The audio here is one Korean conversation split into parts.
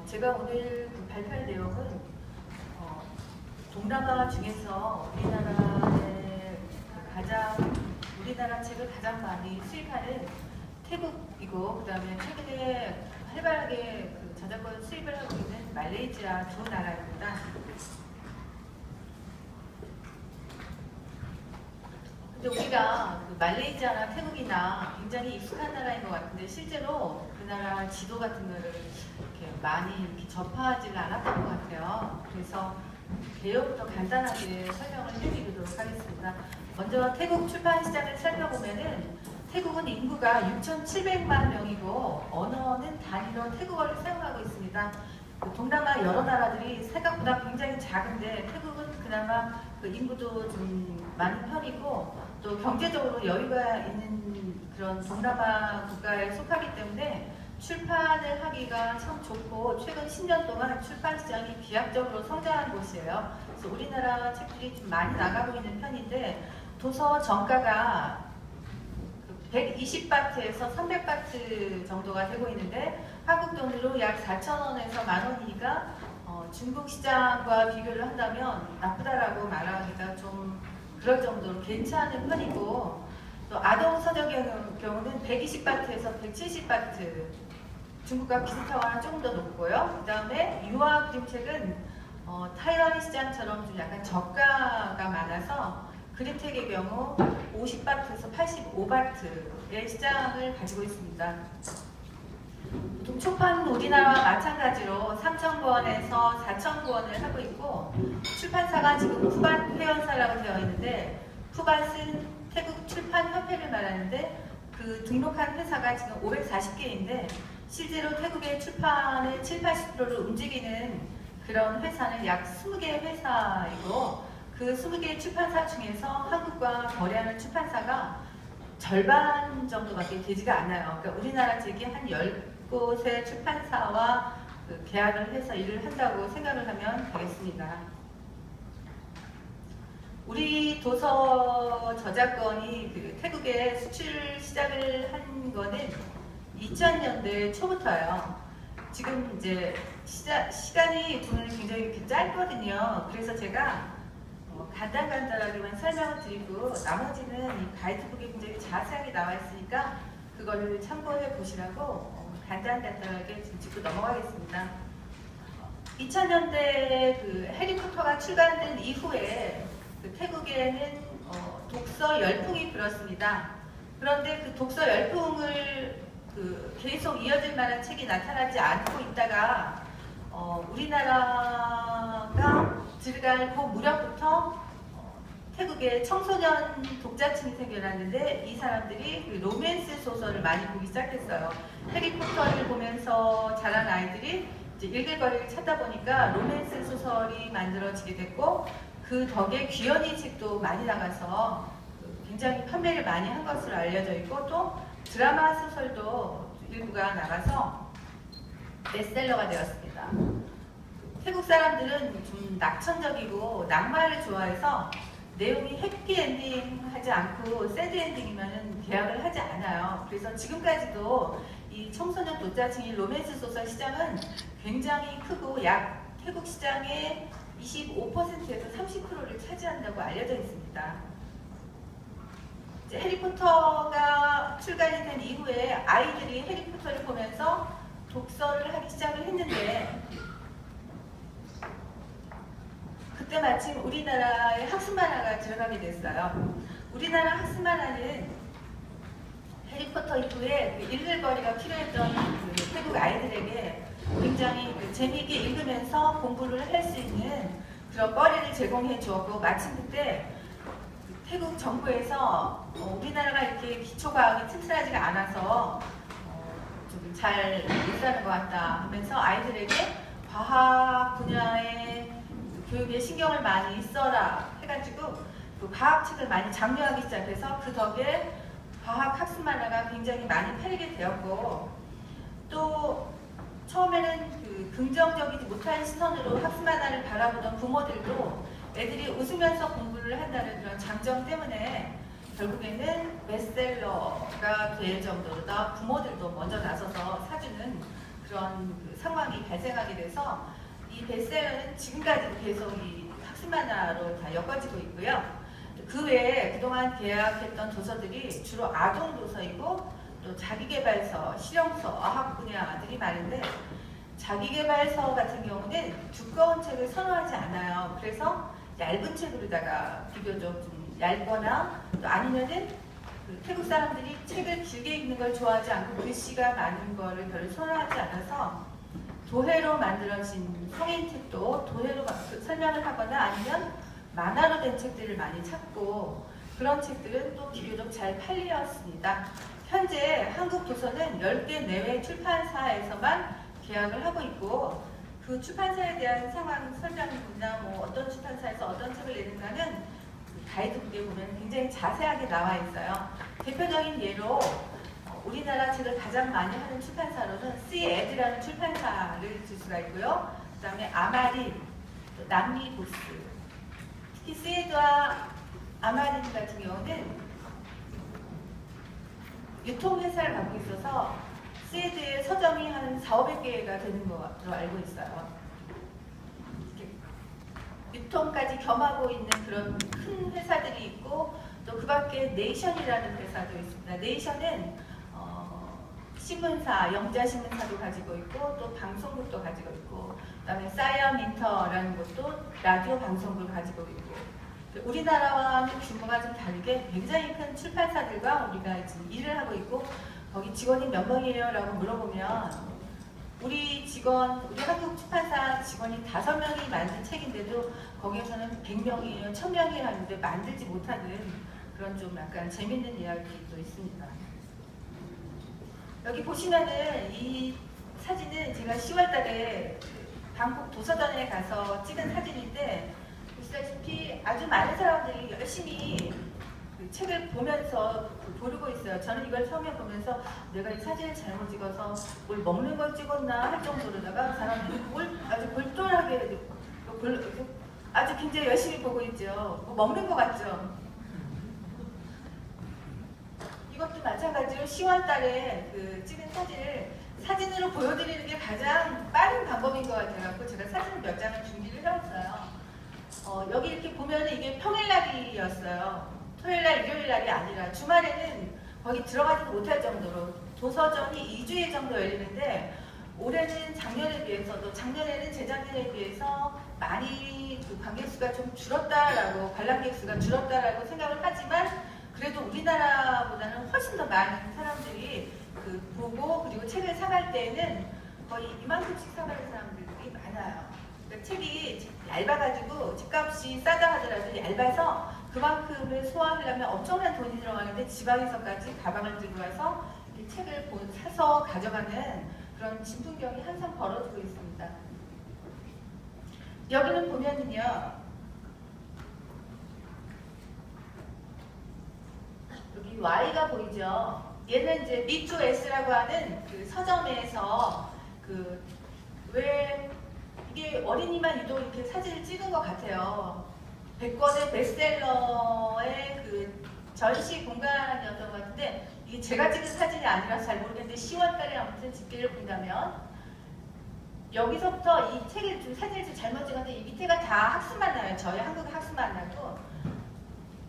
제가 오늘 발표할 내용은 동남아 중에서 우리나라 책을 가장 많이 수입하는 태국이고, 그 다음에 최근에 활발하게 저작권 수입을 하고 있는 말레이시아 두 나라입니다. 근데 우리가 말레이시아나 태국이나 굉장히 익숙한 나라인 것 같은데 실제로 그 나라 지도 같은 거를 이렇게 많이 이렇게 접하지는 않았던 것 같아요. 그래서 개요부터 간단하게 설명을 해드리도록 하겠습니다. 먼저 태국 출판 시장을 살펴보면은 태국은 인구가 6,700만 명이고 언어는 단위로 태국어를 사용하고 있습니다. 동남아 여러 나라들이 생각보다 굉장히 작은데 태국은 그나마 인구도 좀 많은 편이고 또 경제적으로 여유가 있는 그런 동남아 국가에 속하기 때문에 출판을 하기가 참 좋고 최근 10년 동안 출판 시장이 비약적으로 성장한 곳이에요. 그래서 우리나라 책들이 좀 많이 나가고 있는 편인데 도서 정가가 120바트에서 300바트 정도가 되고 있는데 한국 돈으로 약 4,000원에서 만원이니까 중국 시장과 비교를 한다면 나쁘다라고 말하기가 좀 그럴 정도로 괜찮은 편이고, 또 아동 서적의 경우는 120바트에서 170바트, 중국과 비슷하거나 조금 더 높고요. 그 다음에 유아 그림책은 타이완 시장처럼 좀 약간 저가가 많아서 그림책의 경우 50바트에서 85바트의 시장을 가지고 있습니다. 초판 우리나라와 마찬가지로 3,000권에서 4,000권을 하고 있고, 출판사가 지금 푸밭 회원사라고 되어 있는데, 푸밭은 태국 출판협회를 말하는데 그 등록한 회사가 지금 540개인데 실제로 태국의 출판의 70~80%를 움직이는 그런 회사는 약 20개 회사이고, 그 20개 출판사 중에서 한국과 거래하는 출판사가 절반 정도밖에 되지가 않아요. 그러니까 우리나라 책이 한 10곳의 출판사와 계약을 해서 일을 한다고 생각을 하면 되겠습니다. 우리 도서 저작권이 태국에 수출 시작을 한 거는 2000년대 초부터예요. 지금 이제 시간이 저는 굉장히 이렇게 짧거든요. 그래서 제가 간단하게만 설명을 드리고 나머지는 이 가이드북에 굉장히 자세하게 나와 있으니까 그거를 참고해 보시라고 간단하게 짚고 넘어가겠습니다. 2000년대 그 해리포터가 출간된 이후에 태국에는 독서 열풍이 불었습니다. 그런데 그 독서 열풍을 계속 이어질 만한 책이 나타나지 않고 있다가 우리나라가 들어갈 그 무렵부터 태국에 청소년 독자층이 생겨났는데 이 사람들이 로맨스 소설을 많이 보기 시작했어요. 해리포터를 보면서 자란 아이들이 이제 읽을 거리를 찾다 보니까 로맨스 소설이 만들어지게 됐고, 그 덕에 귀연이 책도 많이 나가서 굉장히 판매를 많이 한 것으로 알려져 있고, 또 드라마 소설도 일부가 나가서 베스트셀러가 되었습니다. 태국 사람들은 좀 낙천적이고 낭만을 좋아해서 내용이 해피엔딩 하지 않고 새드엔딩이면 계약을 하지 않아요. 그래서 지금까지도 이 청소년 독자층인 로맨스 소설 시장은 굉장히 크고 약 태국 시장의 25%에서 30%를 차지한다고 알려져 있습니다. 이제 해리포터가 출간이 된 이후에 아이들이 해리포터를 보면서 독서를 하기 시작을 했는데, 그때 마침 우리나라의 학습 만화가 들어가게 됐어요. 우리나라 학습 만화는 해리포터 이후에 읽을 거리가 필요했던 태국 아이들에게 굉장히 재미있게 읽으면서 공부를 할 수 있는 그런 거리를 제공해 주었고, 마침 그때 태국 정부에서 우리나라가 이렇게 기초과학이 튼튼하지가 않아서 좀 잘 못 사는 것 같다 하면서 아이들에게 과학 분야의 교육에 신경을 많이 써라 해가지고 그 과학책을 많이 장려하기 시작해서 그 덕에 과학 학습 만화가 굉장히 많이 팔리게 되었고, 또 처음에는 긍정적이지 못한 시선으로 학습 만화를 바라보던 부모들도 애들이 웃으면서 공부를 한다는 그런 장점 때문에 결국에는 베스트셀러가 될 정도로 부모들도 먼저 나서서 사주는 그런 상황이 상황이 발생하게 돼서 이 베스트셀러는 지금까지도 계속 이 학습 만화로 다 엮어지고 있고요. 그 외에 그동안 계약했던 도서들이 주로 아동 도서이고 또 자기계발서, 실용서, 어학 분야들이 많은데 자기계발서 같은 경우는 두꺼운 책을 선호하지 않아요. 그래서 얇은 책으로다가 비교적 좀 얇거나 또 아니면은 그 태국 사람들이 책을 길게 읽는 걸 좋아하지 않고 글씨가 많은 거를 별로 선호하지 않아서 도해로 만들어진 성인책도 도해로 설명을 하거나 아니면 만화로 된 책들을 많이 찾고 그런 책들은 또 비교적 잘 팔렸습니다. 현재 한국 도서는 10개 내외 출판사에서만 계약을 하고 있고 그 출판사에 대한 상황 설명이나 뭐 어떤 출판사에서 어떤 책을 내는가는 그 가이드북에 보면 굉장히 자세하게 나와 있어요. 대표적인 예로 우리나라 책을 가장 많이 하는 출판사로는 씨에드라는 출판사를 들 수가 있고요. 그 다음에 아마린, 남미북스. 특히 씨에드와 아마린 같은 경우는 유통회사를 갖고 있어서 씨에드의 서점이 한 4,500개가 되는 것으로 알고 있어요. 유통까지 겸하고 있는 그런 큰 회사들이 있고 또 그 밖에 네이션이라는 회사도 있습니다. 네이션은 신문사, 영자신문사도 가지고 있고 또 방송국도 가지고 있고 그 다음에 사이언민터라는 것도 라디오 방송국을 가지고 있고 우리나라와는 규모가 좀 다르게 굉장히 큰 출판사들과 우리가 지금 일을 하고 있고 거기 직원이 몇 명이에요? 라고 물어보면 우리 한국 출판사 직원이 5명이 만든 책인데도 거기에서는 100명이에요, 1000명이에요 하는데 만들지 못하는 그런 좀 약간 재밌는 이야기도 있습니다. 여기 보시면은 이 사진은 제가 10월 달에 방콕 도서관에 가서 찍은 사진인데 보시다시피 아주 많은 사람들이 열심히 그 책을 보면서 고르고 있어요. 저는 이걸 처음에 보면서 내가 이 사진을 잘못 찍어서 뭘 먹는 걸 찍었나 할 정도로다가 사람들이 아주 골똘하게 아주 굉장히 열심히 보고 있죠. 뭐 먹는 것 같죠. 이것도 마찬가지로 10월 달에 그 찍은 사진을 사진으로 보여드리는 게 가장 빠른 방법인 것 같아요. 제가 사진을 몇 장을 준비를 해왔어요. 여기 이렇게 보면은 이게 평일날이었어요. 토요일날, 일요일날이 아니라 주말에는 거기 들어가지 못할 정도로 도서전이 2주일 정도 열리는데 올해는 작년에 비해서도 작년에는 재작년에 비해서 많이 그 관객 수가 좀 줄었다라고 관람객 수가 줄었다라고 생각을 하지만 그래도 우리나라보다는 훨씬 더 많은 사람들이 그 보고 그리고 책을 사갈 때는 거의 이만큼씩 사가는 사람들이 많아요. 그러니까 책이 얇아가지고 책값이 싸다 하더라도 얇아서 그만큼을 소화하려면 엄청난 돈이 들어가는데 지방에서까지 가방을 들고 와서 이 책을 사서 가져가는 그런 진풍경이 항상 벌어지고 있습니다. 여기는 보면은요. 여기 Y가 보이죠? 얘는 이제 B2S라고 하는 그 서점에서 왜 이게 어린이만 유독 이렇게 사진을 찍은 것 같아요. 100권의 베스트셀러의 그 전시 공간이었던 것 같은데 이게 제가 찍은 사진이 아니라서 잘 모르겠는데 10월 달에 아무튼 집계를 본다면 여기서부터 이 책을 좀 사진을 좀 잘못 찍었는데 이 밑에가 다 학습만 나요. 저희 한국의 학습만 나고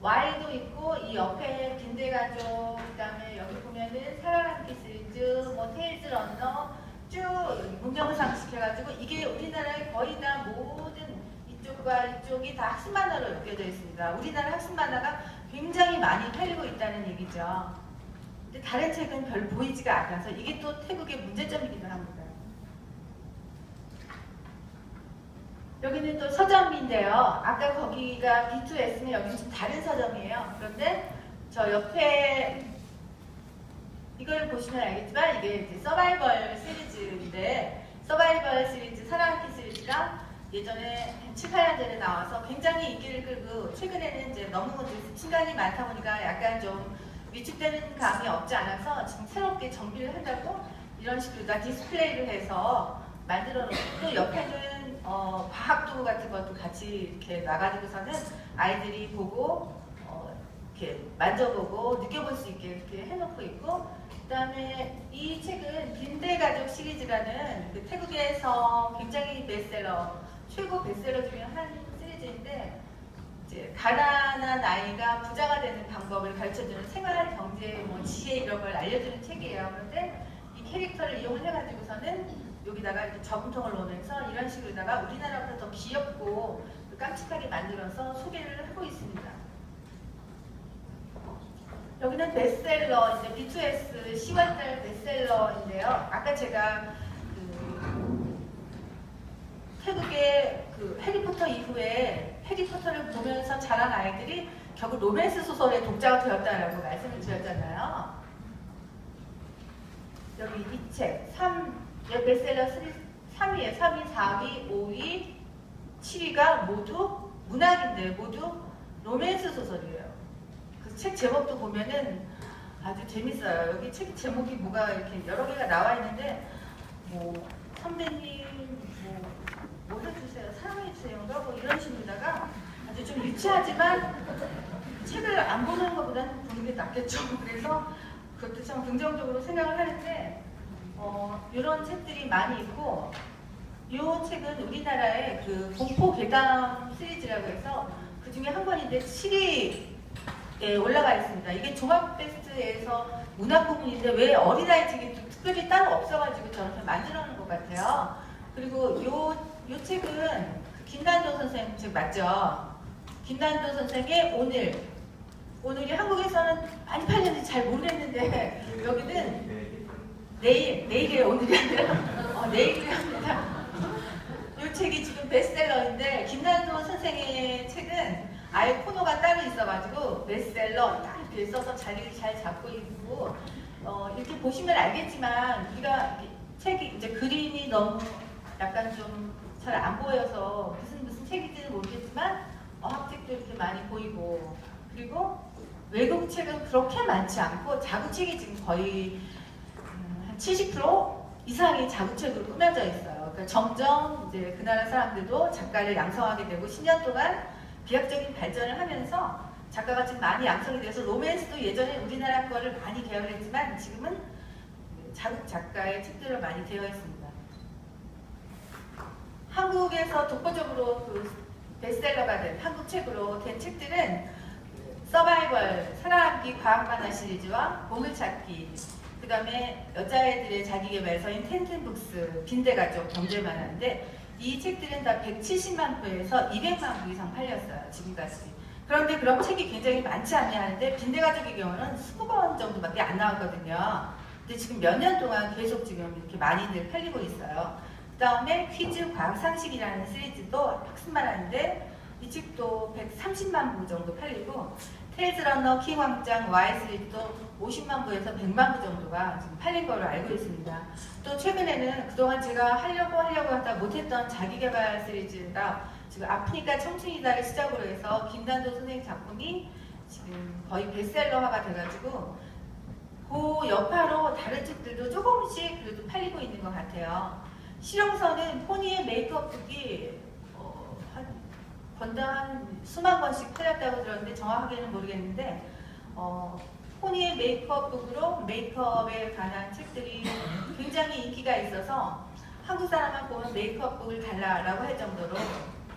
Y도 있고 이 옆에 빈대가족 그다음에 여기 보면은 사랑함께 시리즈 뭐 테일즈 런너 쭉 문명상식 해가지고 이게 우리나라의 거의 다 모든 이쪽과 이쪽이 다 학습 만화로 엮여져 있습니다. 우리나라 학습 만화가 굉장히 많이 팔리고 있다는 얘기죠. 근데 다른 책은 별 보이지가 않아서 이게 또 태국의 문제점이기도 합니다. 여기는 또 서점인데요. 아까 거기가 B2S면 여기는 좀 다른 서점이에요. 그런데 저 옆에 이걸 보시면 알겠지만 이게 이제 서바이벌 시리즈인데 서바이벌 시리즈 사랑하기 시리즈가 예전에 7, 8년 전에 나와서 굉장히 인기를 끌고 최근에는 이제 너무 시간이 많다 보니까 약간 좀 위축되는 감이 없지 않아서 지금 새롭게 정비를 한다고 이런 식으로 다 디스플레이를 해서 만들어 놓고 또 옆에는 과학도구 같은 것도 같이 이렇게 놔가지고서는 아이들이 보고 이렇게 만져보고 느껴볼 수 있게 이렇게 해놓고 있고 그다음에 이 책은 빈대가족 시리즈라는 그 태국에서 굉장히 베스트셀러, 최고 베스트셀러 중에 한 시리즈인데 이제 가난한 아이가 부자가 되는 방법을 가르쳐주는 생활 경제 뭐 지혜 이런 걸 알려주는 책이에요. 그런데 이 캐릭터를 이용을 해가지고서는 여기다가 이렇게 저금통을 넣으면서 이런 식으로다가 우리나라보다 더 귀엽고 깜찍하게 만들어서 소개를 하고 있습니다. 여기는 베스트셀러, 이제 B2S 10월달 베스트셀러인데요. 아까 제가 태국의 그 해리포터 이후에 해리포터를 보면서 자란 아이들이 결국 로맨스 소설의 독자가 되었다라고 말씀을 드렸잖아요. 여기 이 책, 베스트셀러 3위에 3위, 4위, 5위, 7위가 모두 문학인데 모두 로맨스 소설이에요. 그 책 제목도 보면은 아주 재밌어요. 여기 책 제목이 뭐가 이렇게 여러 개가 나와 있는데 뭐 선배님 뭐 해주세요, 사랑해주세요 뭐 이런 식으로다가 아주 좀 유치하지만 책을 안 보는 것보다는 보는 게 낫겠죠. 그래서 그것도 참 긍정적으로 생각을 하는데 이런 책들이 많이 있고 이 책은 우리나라의 그 공포 괴담 시리즈라고 해서 그 중에 한 권인데 7위에 올라가 있습니다. 이게 종합 베스트에서 문학 부분인데 왜 어린아이 책이 특별히 따로 없어가지고 저렇게 만들어 놓은 것 같아요. 그리고 요 책은 김난도 선생 책 맞죠? 김난도 선생의 오늘이 한국에서는 많이 팔렸는지 잘 모르겠는데 여기는 내일이 오늘이 아니라 내일이 합니다. 이 책이 지금 베스트셀러인데 김난도 선생의 책은 아예 코너가 따로 있어가지고 베스트셀러 딱 이렇게 써서 자리를 잘 잡고 있고 이렇게 보시면 알겠지만 우리가 책이 이제 그림이 너무 약간 좀 잘 안 보여서 무슨 책인지는 모르겠지만 어학책도 이렇게 많이 보이고 그리고 외국 책은 그렇게 많지 않고 자구책이 지금 거의 한 70% 이상이 자구책으로 꾸며져 있어요. 그러니까 점점 이제 그 나라 사람들도 작가를 양성하게 되고 10년 동안 비약적인 발전을 하면서 작가가 지금 많이 양성이 돼서 로맨스도 예전에 우리나라 거를 많이 개발했지만 지금은 자국 작가의 책들로 많이 되어 있습니다. 한국에서 독보적으로 그 베스트셀러가 된 한국 책으로 된 책들은 서바이벌, 살아남기 과학만화 시리즈와 보물찾기, 그 다음에 여자애들의 자기개발서인 텐텐북스, 빈대가족, 경제만화인데 이 책들은 다 170만 부에서 200만 부 이상 팔렸어요. 지금까지. 그런데 그런 책이 굉장히 많지 않냐 하는데 빈대가족의 경우는 20권 정도밖에 안 나왔거든요. 근데 지금 몇 년 동안 계속 지금 이렇게 많이들 팔리고 있어요. 그 다음에 퀴즈 과학상식이라는 시리즈도 학습만화인데 이 책도 130만 부 정도 팔리고 테일즈러너, 킹왕짱, 와이슬립도 50만 부에서 100만 부 정도가 지금 팔린 걸로 알고 있습니다. 또 최근에는 그동안 제가 하려고 하다 못했던 자기개발 시리즈가 지금 아프니까 청춘이다를 시작으로 해서 김난도 선생님 작품이 지금 거의 베스트셀러화가 돼가지고 그 여파로 다른 책들도 조금씩 그래도 팔리고 있는 것 같아요. 실용서는 포니의 메이크업북이 한 권당 한 수만 권씩 팔렸다고 들었는데 정확하게는 모르겠는데 포니의 메이크업북으로 메이크업에 관한 책들이 굉장히 인기가 있어서 한국 사람만 보면 메이크업북을 달라라고 할 정도로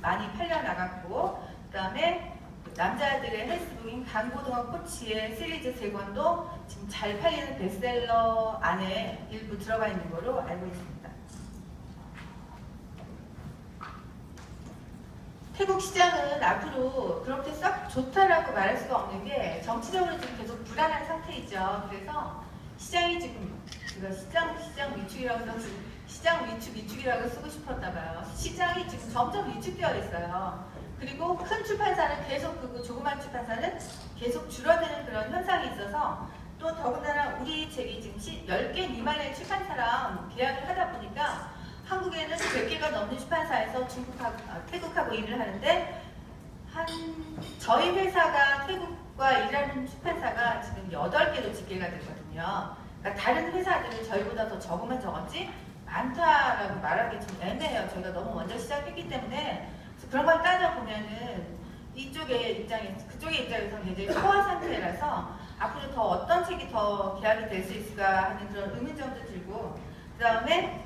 많이 팔려나갔고 그 다음에 남자들의 헬스북인 강고등어 코치의 시리즈 3권도 지금 잘 팔리는 베스트셀러 안에 일부 들어가 있는 걸로 알고 있습니다. 태국 시장은 앞으로 그렇게 썩 좋다라고 말할 수가 없는 게 정치적으로 지금 계속 불안한 상태이죠. 그래서 시장이 지금 시장 위축이라고 해서 시장 위축이라고 쓰고 싶었나 봐요. 시장이 지금 점점 위축되어 있어요. 그리고 큰 출판사는 계속 크고 조그만 출판사는 계속 줄어드는 그런 현상이 있어서 또 더군다나 우리 책이 지금 10개 미만의 출판사랑 계약을 하다 보니까 한국에는 100개가 넘는 출판사에서 태국하고 일을 하는데 저희 회사가 태국과 일하는 출판사가 지금 8개로 집계가 되거든요. 그러니까 다른 회사들은 저희보다 더 적으면 적었지 많다라고 말하기 좀 애매해요. 저희가 너무 먼저 시작했기 때문에 그래서 그런 걸 따져보면은 그쪽의 입장에서 굉장히 초화 상태라서 앞으로 더 어떤 책이 더 계약이 될 수 있을까 하는 그런 의문점도 들고, 그 다음에